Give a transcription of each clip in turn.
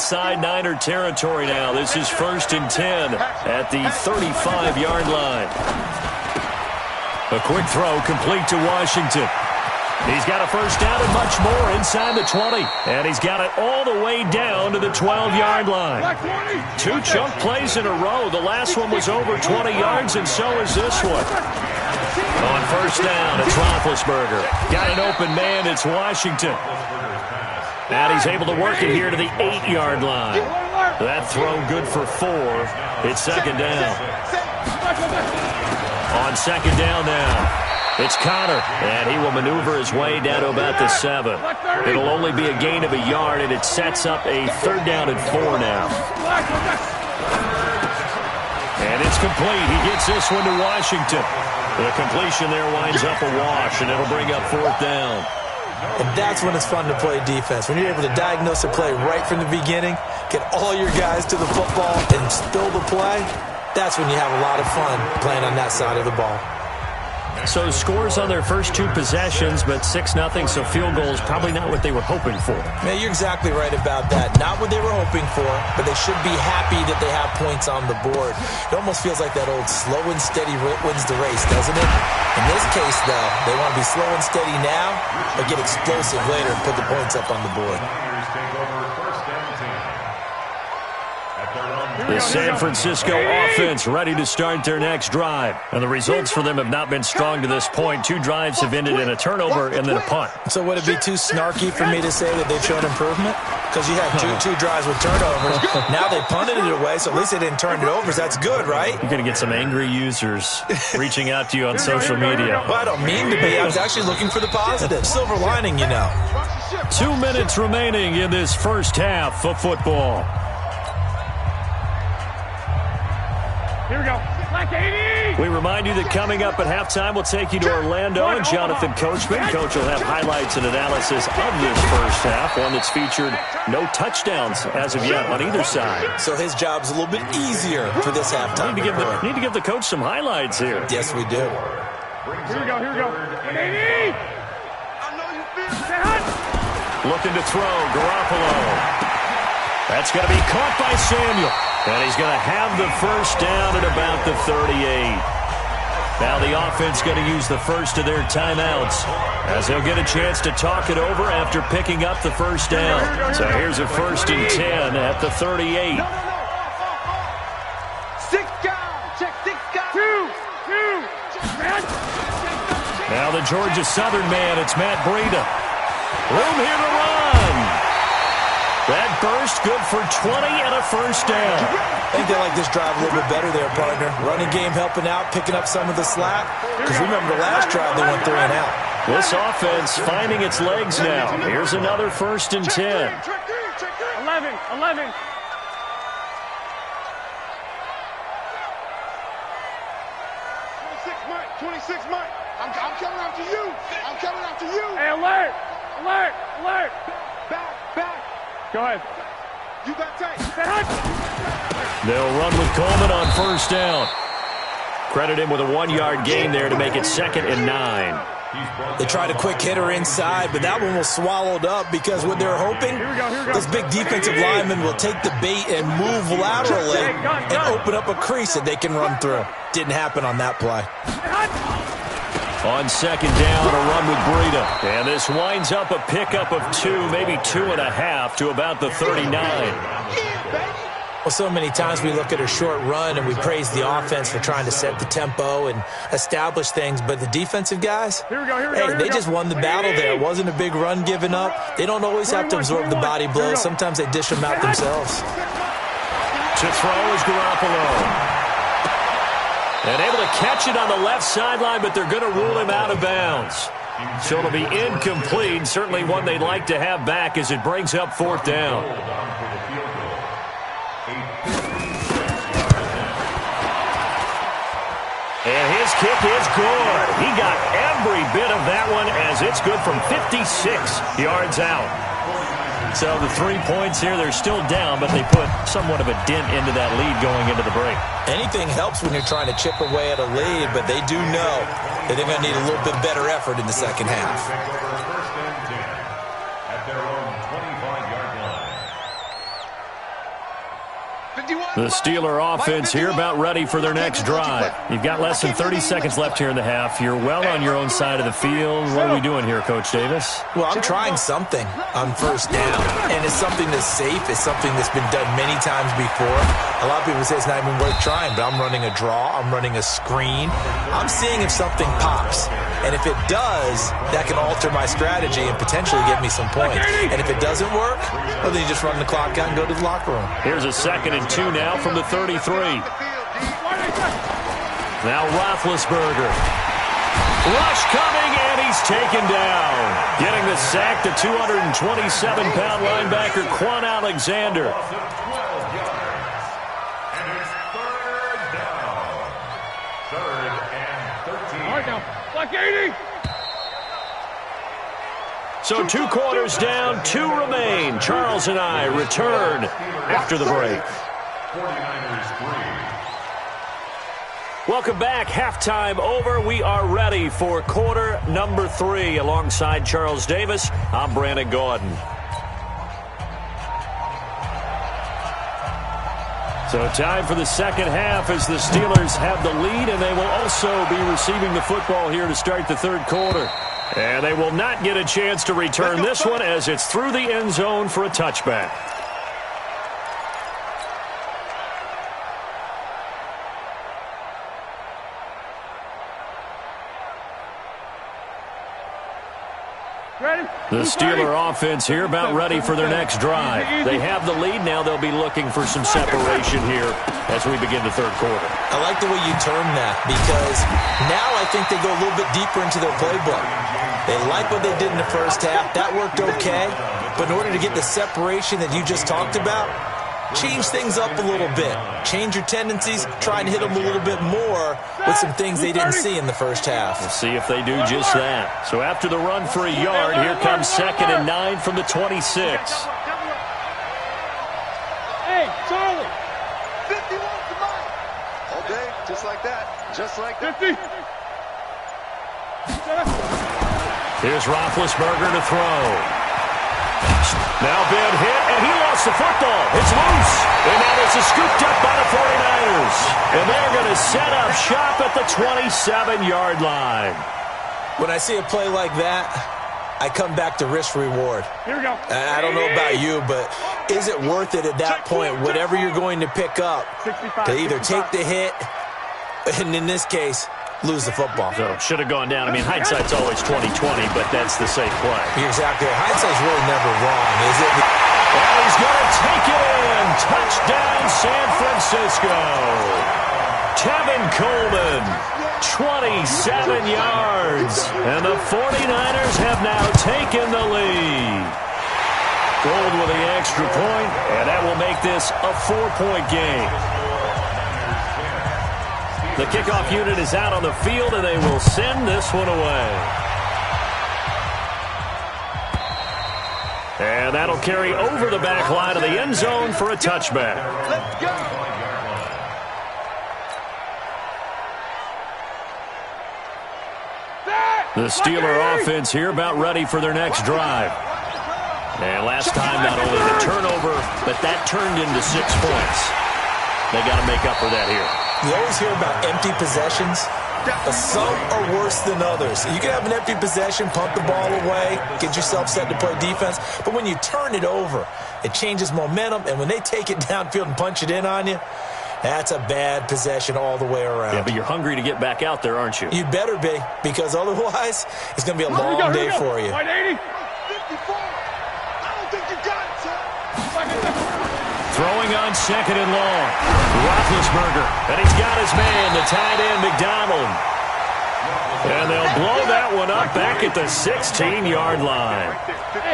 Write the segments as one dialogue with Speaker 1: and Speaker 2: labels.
Speaker 1: inside Niner territory now. This is 1st and 10 at the 35-yard line. A quick throw complete to Washington. He's got a first down and much more inside the 20. And he's got it all the way down to the 12-yard line. 2 chunk plays in a row. The last one was over 20 yards, and so is this one. On first down, it's Roethlisberger. Got an open man, it's Washington. And he's able to work it here to the 8-yard line. That throw good for 4. It's second down. On second down now, it's Connor, and he will maneuver his way down to about the 7. It'll only be a gain of a yard, and it sets up a 3rd down and 4 now. And it's complete. He gets this one to Washington. The completion there winds up a wash, and it'll bring up 4th down.
Speaker 2: And that's when it's fun to play defense. When you're able to diagnose a play right from the beginning, get all your guys to the football, and spill the play, that's when you have a lot of fun playing on that side of the ball.
Speaker 1: So scores on their first 2 possessions, but 6-0, so field goals probably not what they were hoping for.
Speaker 2: Man, you're exactly right about that. Not what they were hoping for, but they should be happy that they have points on the board. It almost feels like that old slow and steady wins the race, doesn't it? In this case, though, they want to be slow and steady now, but get explosive later and put the points up on the board.
Speaker 1: The San Francisco offense ready to start their next drive. And the results for them have not been strong to this point. 2 drives have ended in a turnover and then a punt.
Speaker 2: So would it be too snarky for me to say that they've shown improvement? Because you had two drives with turnovers. Now they punted it away, so at least they didn't turn it over. So that's good, right?
Speaker 1: You're going to get some angry users reaching out to you on social media.
Speaker 2: Well, I don't mean to be. I was actually looking for the positive. Silver lining, you know.
Speaker 1: 2 minutes remaining in this first half of football.
Speaker 3: Here we go. Black 80.
Speaker 1: We remind you that coming up at halftime, we'll take you to Orlando and Jonathan Coachman. Coach will have highlights and analysis of this first half, one that's featured no touchdowns as of yet on either side.
Speaker 2: So his job's a little bit easier for this halftime.
Speaker 1: Need to give the coach some highlights here.
Speaker 2: Yes, we do.
Speaker 3: Here we go. 180. I know you feel that.
Speaker 1: Looking to throw, Garoppolo. That's going to be caught by Samuel. And he's going to have the first down at about the 38. Now the offense going to use the first of their timeouts as they'll get a chance to talk it over after picking up the first down. So here's a 1st and 10 at the 38.
Speaker 3: No. 6 guys. Check 6 guys. 2.
Speaker 1: Now the Georgia Southern man, it's Matt Breida. Room here to run. That burst good for 20 and a first down.
Speaker 2: I think they like this drive a little bit better there, partner. Running game helping out, picking up some of the slack. Because remember the last drive, they went 3 and out.
Speaker 1: This offense finding its legs now. Here's another 1st and 10.
Speaker 3: 11. 26, Mike. I'm coming after you. Hey, alert. Back. Go ahead. You got tight.
Speaker 1: They'll run with Coleman on first down. Credit him with a 1-yard gain there to make it 2nd and 9.
Speaker 2: They tried a quick hitter inside, but that one was swallowed up because what they're hoping, this big defensive lineman will take the bait and move laterally and open up a crease that they can run through. Didn't happen on that play.
Speaker 1: On second down, a run with Breida. And this winds up a pickup of 2, maybe 2.5 to about the 39.
Speaker 2: Well, so many times we look at a short run and we praise the offense for trying to set the tempo and establish things, but the defensive guys, they just won the battle there. It wasn't a big run given up. They don't always have to absorb the body blows. Sometimes they dish them out themselves.
Speaker 1: To throw is Garoppolo. And able to catch it on the left sideline, but they're going to rule him out of bounds. So it'll be incomplete. Certainly one they'd like to have back as it brings up 4th down. And his kick is good. He got every bit of that one as it's good from 56 yards out. So the 3 points here, they're still down, but they put somewhat of a dent into that lead going into the break.
Speaker 2: Anything helps when you're trying to chip away at a lead, but they do know that they're going to need a little bit better effort in the second half.
Speaker 1: The Steeler offense here about ready for their next drive. You've got less than 30 seconds left here in the half. You're well on your own side of the field. What are we doing here, Coach Davis?
Speaker 2: Well, I'm trying something on first down, and it's something that's safe. It's something that's been done many times before. A lot of people say it's not even worth trying, but I'm running a draw. I'm running a screen. I'm seeing if something pops, and if it does, that can alter my strategy and potentially get me some points. And if it doesn't work, well, then you just run the clock out and go to the locker room.
Speaker 1: Here's a 2nd and 2 now from the 33. Now Roethlisberger. Rush coming, and he's taken down. Getting the sack, the 227-pound linebacker, Quan Alexander.
Speaker 3: Like 80.
Speaker 1: So 2 quarters down, 2 remain. Charles and I return after the break. Welcome back. Halftime over. We are ready for quarter number 3. Alongside Charles Davis, I'm Brandon Gaudin. So time for the second half as the Steelers have the lead, and they will also be receiving the football here to start the third quarter. And they will not get a chance to return this one as it's through the end zone for a touchback. The Steeler offense here about ready for their next drive. They have the lead. Now they'll be looking for some separation here as we begin the third quarter.
Speaker 2: I like the way you term that because now I think they go a little bit deeper into their playbook. They like what they did in the first half. That worked okay. But in order to get the separation that you just talked about, change things up a little bit. Change your tendencies. Try and hit them a little bit more with some things they didn't see in the first half.
Speaker 1: We'll see if they do just that. So after the run for a yard, here comes 2nd and 9 from the 26.
Speaker 3: Hey, Charlie. 51 to mine. All day, just like that. Just like that. 50.
Speaker 1: Here's Roethlisberger to throw. Now big hit, and he lost the football. It's loose. And now it's scooped up by the 49ers. And they're going to set up shop at the 27-yard line.
Speaker 2: When I see a play like that, I come back to risk-reward.
Speaker 3: Here we go.
Speaker 2: I don't know about you, but is it worth it at that point, whatever you're going to pick up, to either take the hit, and in this case, lose the football?
Speaker 1: So should have gone down. I mean, hindsight's always 20/20, but that's the safe play.
Speaker 2: You're exactly right. Hindsight's really never wrong, is it?
Speaker 1: And he's going to take it in. Touchdown, San Francisco. Tevin Coleman, 27 yards. And the 49ers have now taken the lead. Gold with the extra point, and that will make this a 4-point game. The kickoff unit is out on the field, and they will send this one away. And that'll carry over the back line of the end zone for a touchback.
Speaker 3: Let's go.
Speaker 1: The Steeler offense here about ready for their next drive. And last time, not only the turnover, but that turned into 6 points. They got to make up for that here.
Speaker 2: You always hear about empty possessions, but some are worse than others. You can have an empty possession, pump the ball away, get yourself set to play defense, but when you turn it over, it changes momentum, and when they take it downfield and punch it in on you, that's a bad possession all the way around.
Speaker 1: Yeah, but you're hungry to get back out there, aren't you?
Speaker 2: You better be, because otherwise, it's going to be a long day for you.
Speaker 3: 180. 54. I don't think you got it, sir.
Speaker 1: Throwing on 2nd and long. Roethlisberger. And he's got his man, the tight end, McDonald. And they'll blow that one up back at the 16-yard line.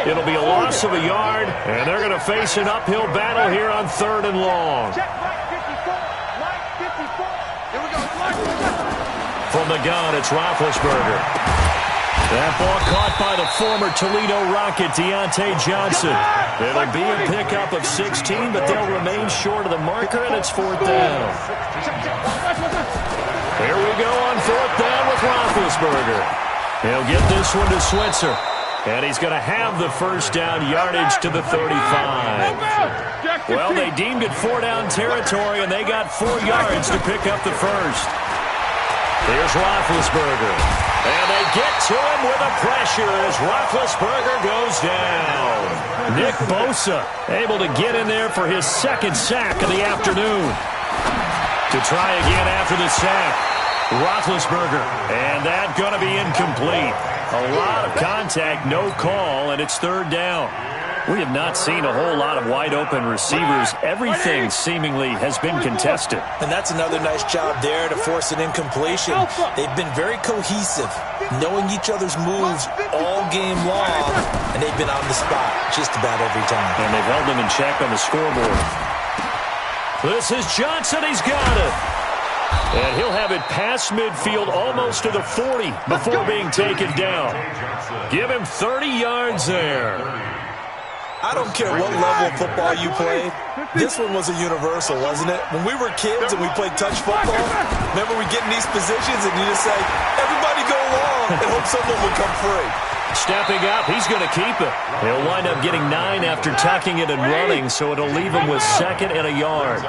Speaker 1: It'll be a loss of a yard, and they're going to face an uphill battle here on 3rd and long. From the gun, it's Roethlisberger. That ball caught by the former Toledo Rocket, Deontay Johnson. It'll be a pickup of 16, but they'll remain short of the marker, and it's 4th down. Here we go on 4th down with Roethlisberger. He'll get this one to Switzer. And he's going to have the first down, yardage to the 35. Well, they deemed it 4-down territory, and they got 4 yards to pick up the first. Here's Roethlisberger. And they get to him with a pressure as Roethlisberger goes down. Nick Bosa able to get in there for his second sack of the afternoon. To try again after the sack. Roethlisberger. And that going to be incomplete. A lot of contact, no call, and it's third down. We have not seen a whole lot of wide-open receivers. Everything seemingly has been contested.
Speaker 2: And that's another nice job there to force an incompletion. They've been very cohesive, knowing each other's moves all game long, and they've been on the spot just about every time.
Speaker 1: And they've held them in check on the scoreboard. This is Johnson. He's got it. And he'll have it past midfield almost to the 40 before being taken down. Give him 30 yards there.
Speaker 2: I don't care what level of football you played. This one was a universal, wasn't it? When we were kids and we played touch football, remember we get in these positions and you just say, everybody go along and hope someone will come free.
Speaker 1: Stepping up, he's going to keep it. He'll wind up getting 9 after tucking it and running, so it'll leave him with 2nd and a yard.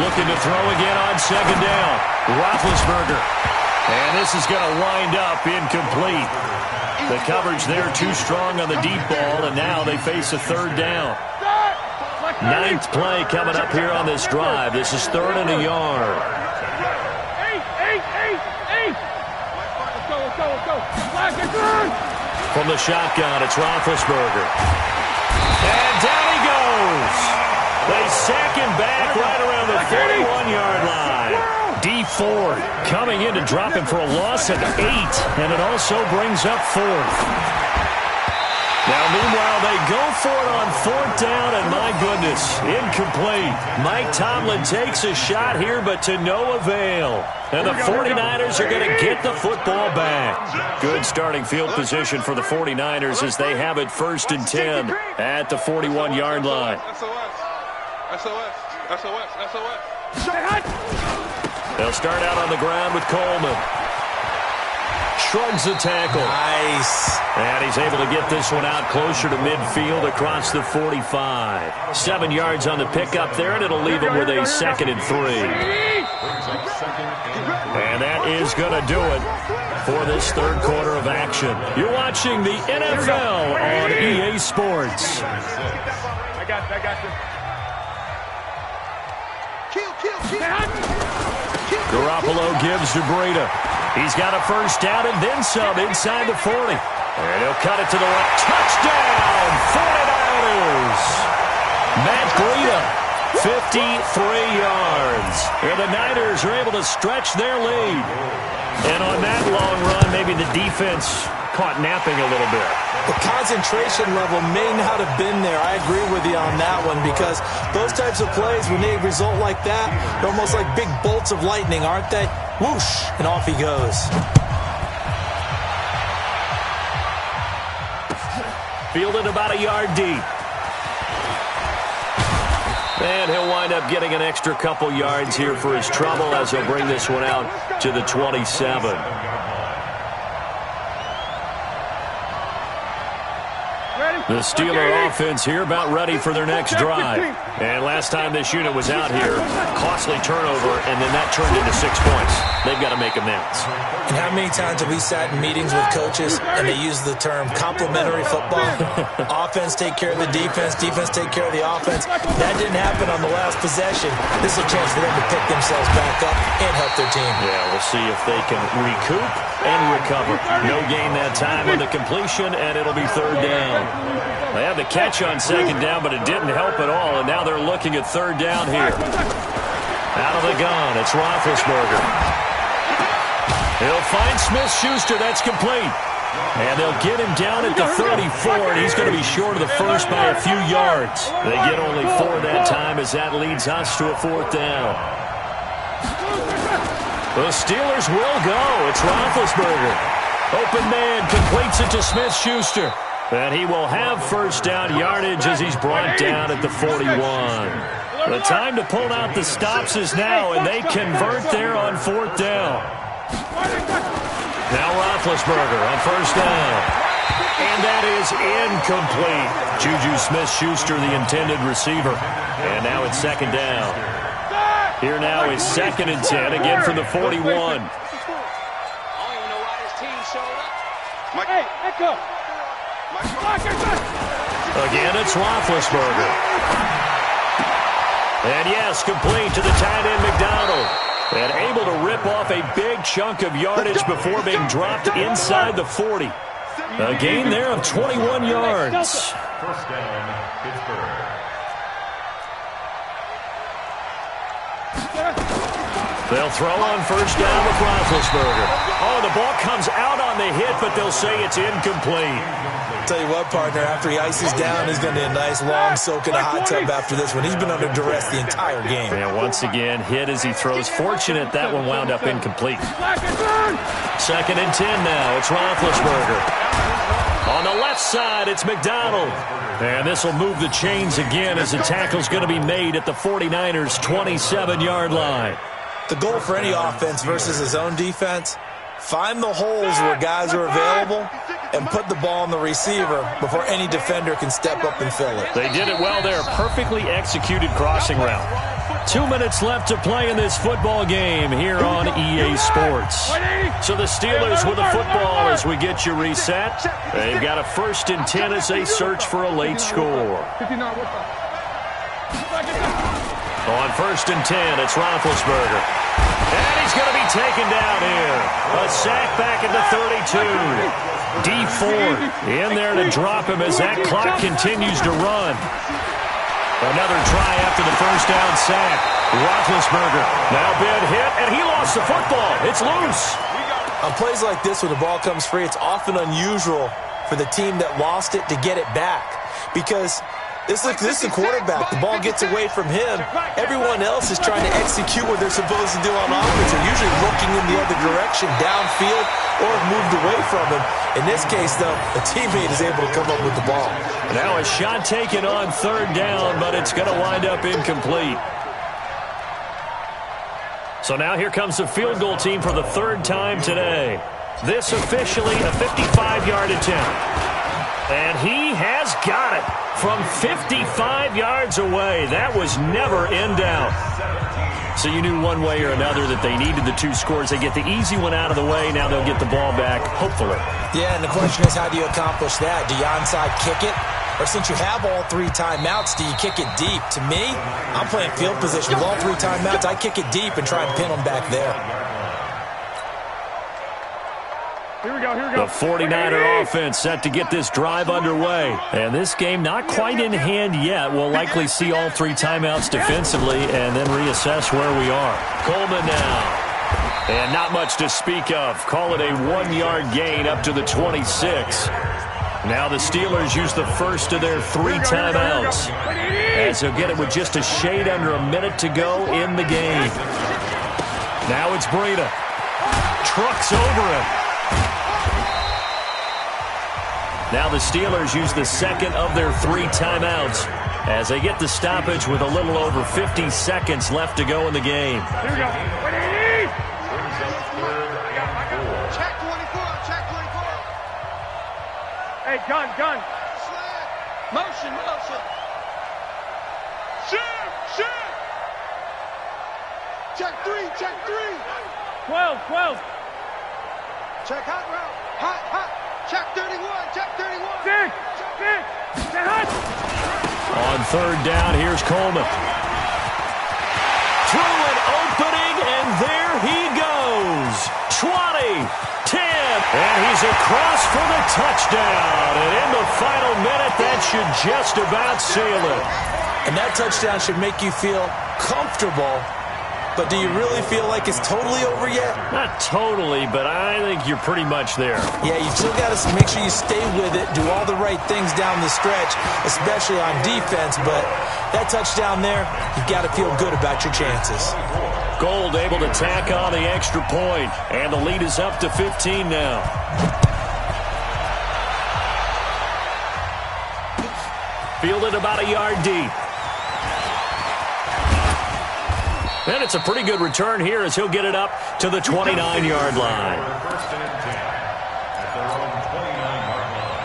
Speaker 1: Looking to throw again on 2nd down. Roethlisberger. And this is going to wind up incomplete. The coverage there too strong on the deep ball, and now they face a 3rd down. 9th play coming up here on this drive. This is 3rd and a yard. From the shotgun, it's Roethlisberger. And down he goes. They sack him back right around the 41-yard line. D Ford coming in to drop him for a loss of 8, and it also brings up 4th. Now, meanwhile, they go for it on 4th down, and my goodness, incomplete. Mike Tomlin takes a shot here, but to no avail. And the 49ers are going to get the football back. Good starting field position for the 49ers as they have it 1st and 10 at the 41-yard line. They'll start out on the ground with Coleman. Shrugs the tackle.
Speaker 2: Nice.
Speaker 1: And he's able to get this one out closer to midfield across the 45. 7 yards on the pickup there, and it'll leave him with a 2nd and 3. And that is going to do it for this 3rd quarter of action. You're watching the NFL on EA Sports.
Speaker 3: I got you.
Speaker 1: Garoppolo gives to Breida. He's got a 1st down and then some inside the 40. And he'll cut it to the right. Touchdown, 49ers. Matt Breida, 53 yards. And the Niners are able to stretch their lead. And on that long run, maybe the defense caught napping a little bit.
Speaker 2: The concentration level may not have been there. I agree with you on that one because those types of plays, when they result like that, they're almost like big bolts of lightning, aren't they? Whoosh, and off he goes.
Speaker 1: Fielded about a yard deep. And he'll wind up getting an extra couple yards here for his trouble as he'll bring this one out to the 27. The Steeler offense here about ready for their next drive. And last time this unit was out here, costly turnover, and then that turned into 6 points. They've got to make amends.
Speaker 2: And how many times have we sat in meetings with coaches and they use the term complementary football? Offense take care of the defense, defense take care of the offense. That didn't happen on the last possession. This is a chance for them to pick themselves back up and help their team.
Speaker 1: Yeah, we'll see if they can recoup and recover. No gain that time on the completion, and it'll be 3rd down. They had the catch on 2nd down, but it didn't help at all, and now they're looking at 3rd down here. Out of the gun, it's Roethlisberger. He'll find Smith-Schuster. That's complete. And they'll get him down at the 34, and he's going to be short of the first by a few yards. They get only 4 that time as that leads us to a 4th down. The Steelers will go. It's Roethlisberger. Open man completes it to Smith-Schuster. And he will have first down yardage as he's brought down at the 41. The time to pull out the stops is now, and they convert there on 4th down. Now Roethlisberger on first down. And that is incomplete. Juju Smith-Schuster, the intended receiver. And now it's second down. Here now is second and 10, again from the 41.
Speaker 3: I don't even know why this team showed up. Hey, echo.
Speaker 1: Again, it's Roethlisberger. And yes, complete to the tight end McDonald. And able to rip off a big chunk of yardage before being dropped inside the 40. A gain there of 21 yards.
Speaker 4: First down, Pittsburgh.
Speaker 1: They'll throw on first down with Roethlisberger. Oh, the ball comes out on the hit, but they'll say it's incomplete.
Speaker 2: Tell you what, partner, after he ices down, he's going to need a nice long soak in a hot tub after this one. He's been under duress the entire game.
Speaker 1: And once again, hit as he throws. Fortunate that one wound up incomplete. Second and 10 now. It's Roethlisberger. On the left side, it's McDonald. And this will move the chains again as the tackle's going to be made at the 49ers' 27-yard line.
Speaker 2: The goal for any offense versus his own defense, find the holes where guys are available and put the ball on the receiver before any defender can step up and fill it.
Speaker 1: They did it well there. Perfectly executed crossing route. 2 minutes left to play in this football game here on EA Sports. So the Steelers with the football as we get you reset. They've got a first and 10 as they search for a late score. On first and 10, it's Roethlisberger. And he's going to be taken down here. A sack back at the 32. D Ford in there to drop him as that clock continues to run. Another try after the first down sack. Roethlisberger now been hit, and he lost the football. It's loose.
Speaker 2: On plays like this, when the ball comes free, it's often unusual for the team that lost it to get it back. Because this is the quarterback. The ball gets away from him. Everyone else is trying to execute what they're supposed to do on offense. They're usually looking in the other direction, downfield, or have moved away from him. In this case, though, a teammate is able to come up with the ball.
Speaker 1: Now a shot taken on third down, but it's going to wind up incomplete. So now here comes the field goal team for the third time today. This officially a 55-yard attempt. And he has got it from 55 yards away. That was never in doubt. So you knew one way or another that they needed the two scores. They get the easy one out of the way. Now they'll get the ball back, hopefully.
Speaker 2: Yeah, and the question is, how do you accomplish that? Do you onside kick it? Or since you have all three timeouts, do you kick it deep? To me, I'm playing field position with all three timeouts. I kick it deep and try and pin them back there.
Speaker 5: Here we go.
Speaker 1: The 49er offense set to get this drive underway. And this game not quite in hand yet. We'll likely see all three timeouts defensively and then reassess where we are. Coleman now. And not much to speak of. Call it a 1-yard gain up to the 26. Now the Steelers use the first of their three timeouts, as they'll get it with just a shade under a minute to go in the game. Now it's Breida. Trucks over him. Now the Steelers use the second of their three timeouts as they get the stoppage with a little over 50 seconds left to go in the game.
Speaker 5: Here we go.
Speaker 3: Check 24. Check 24.
Speaker 5: Hey, gun.
Speaker 3: Motion. Shoot. Check 3.
Speaker 5: 12.
Speaker 3: Check hot route. Hot. Check 31.
Speaker 5: Six. Stay hot.
Speaker 1: On third down, here's Coleman. Through an opening, and there he goes. 20, 10, and he's across for the touchdown. And in the final minute, that should just about seal it.
Speaker 2: And that touchdown should make you feel comfortable. But do you really feel like it's totally over yet?
Speaker 1: Not totally, but I think you're pretty much there.
Speaker 2: Yeah, you still got to make sure you stay with it, do all the right things down the stretch, especially on defense. But that touchdown there, you've got to feel good about your chances.
Speaker 1: Gold able to tack on the extra point, and the lead is up to 15 now. Fielded about a yard deep. And it's a pretty good return here as he'll get it up to the 29-yard line.
Speaker 4: First and 10 at their own 29-yard line.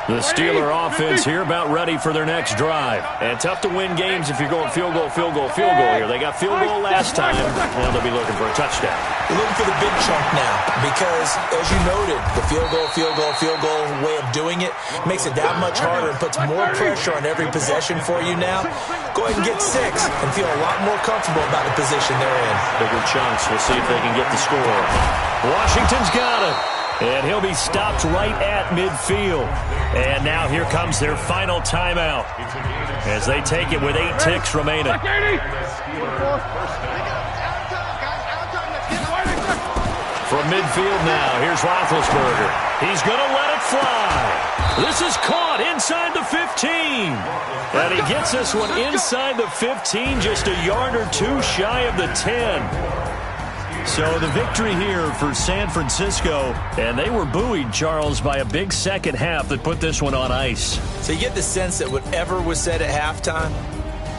Speaker 1: The Steeler offense here about ready for their next drive. And tough to win games if you're going field goal here. They got field goal last time. Now they'll be looking for a touchdown.
Speaker 2: You're looking for the big chunk now because, as you noted, the field goal way of doing it makes it that much harder and puts more pressure on every possession for you now. Go ahead and get 6 and feel a lot more comfortable about the position they're in.
Speaker 1: Bigger chunks. We'll see if they can get the score. Washington's got it. And he'll be stopped right at midfield. And now here comes their final timeout as they take it with 8 ticks remaining. From midfield now, here's Roethlisberger. He's going to let it fly. This is caught inside the 15. And he gets this one inside the 15, just a yard or two shy of the 10. So the victory here for San Francisco, and they were buoyed, Charles, by a big second half that put this one on ice.
Speaker 2: So you get the sense that whatever was said at halftime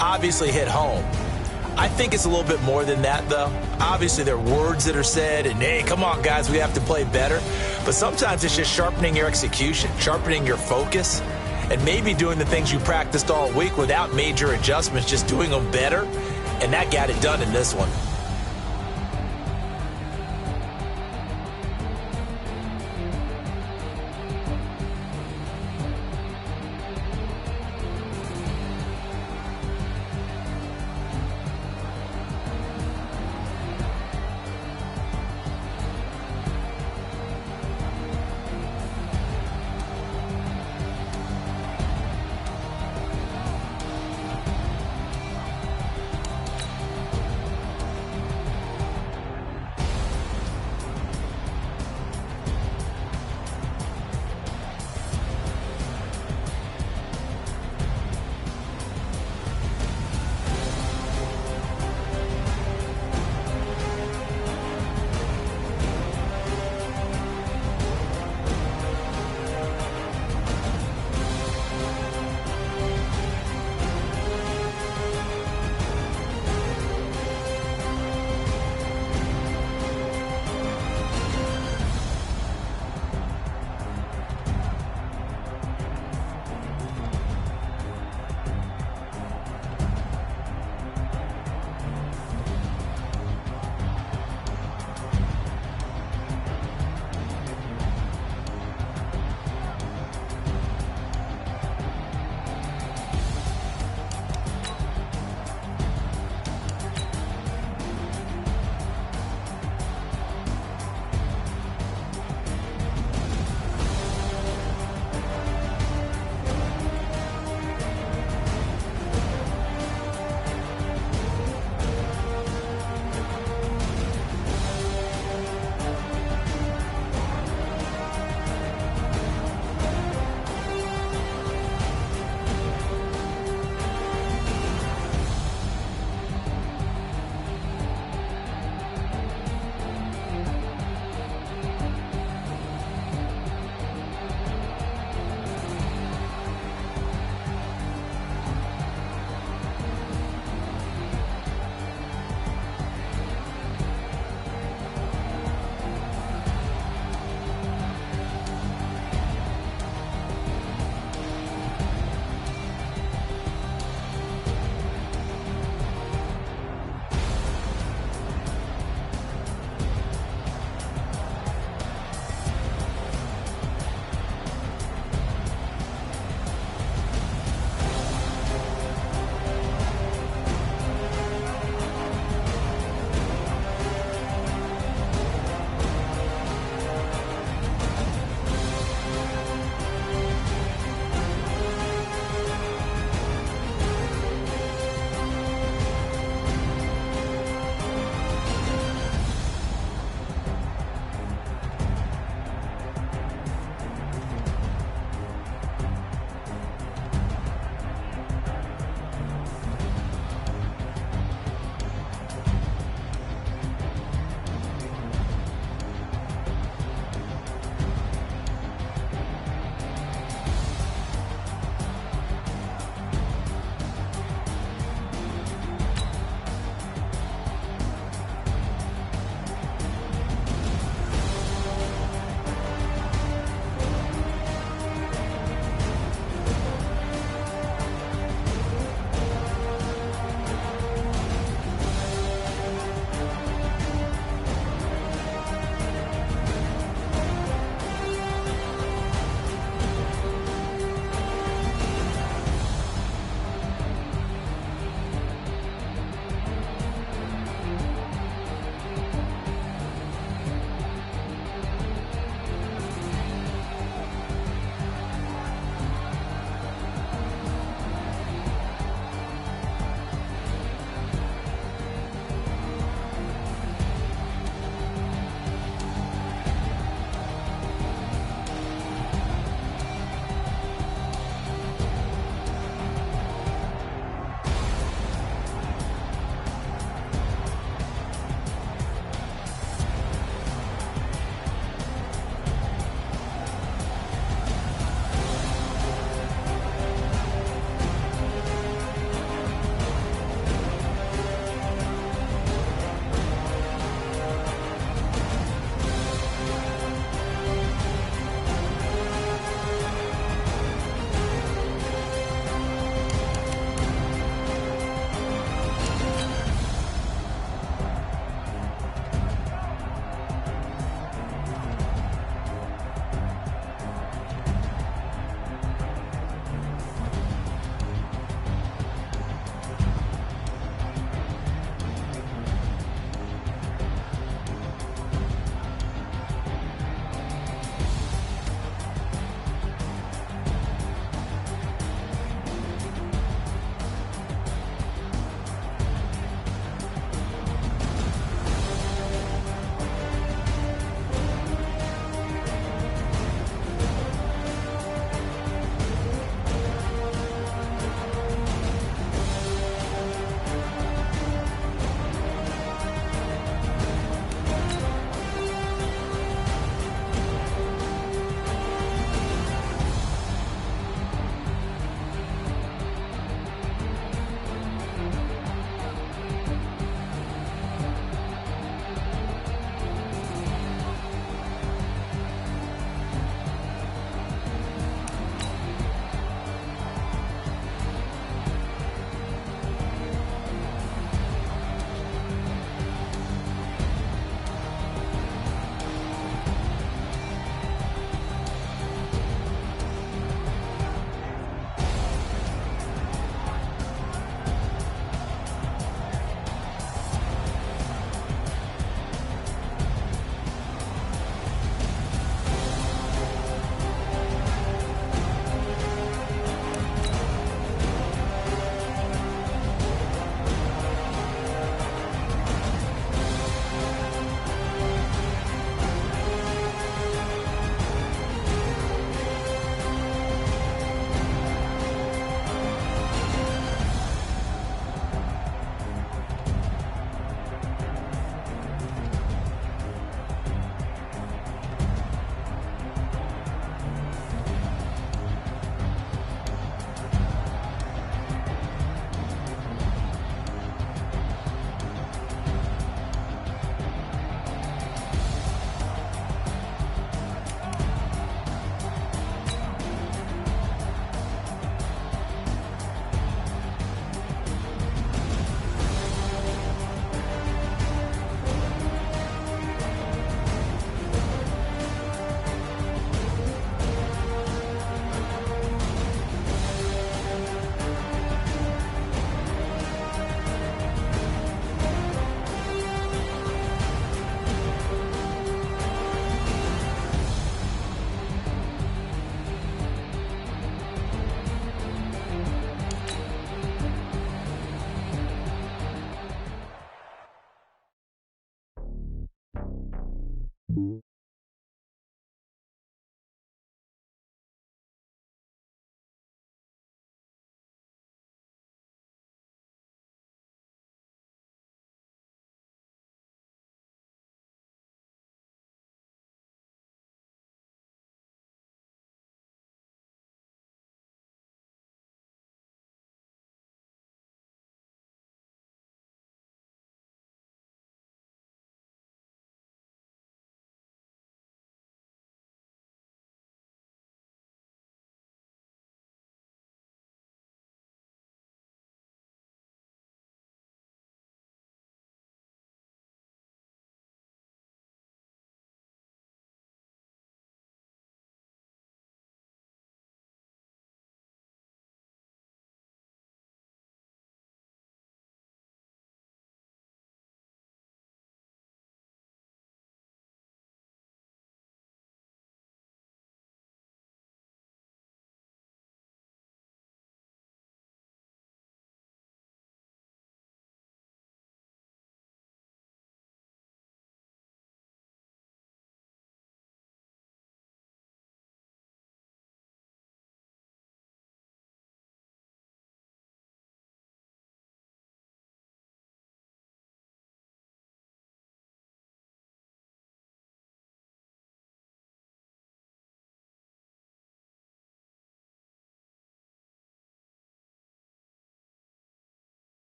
Speaker 2: obviously hit home. I think it's a little bit more than that, though. Obviously, there are words that are said, and, hey, come on, guys, we have to play better. But sometimes it's just sharpening your execution, sharpening your focus, and maybe doing the things you practiced all week without major adjustments, just doing them better, and that got it done in this one.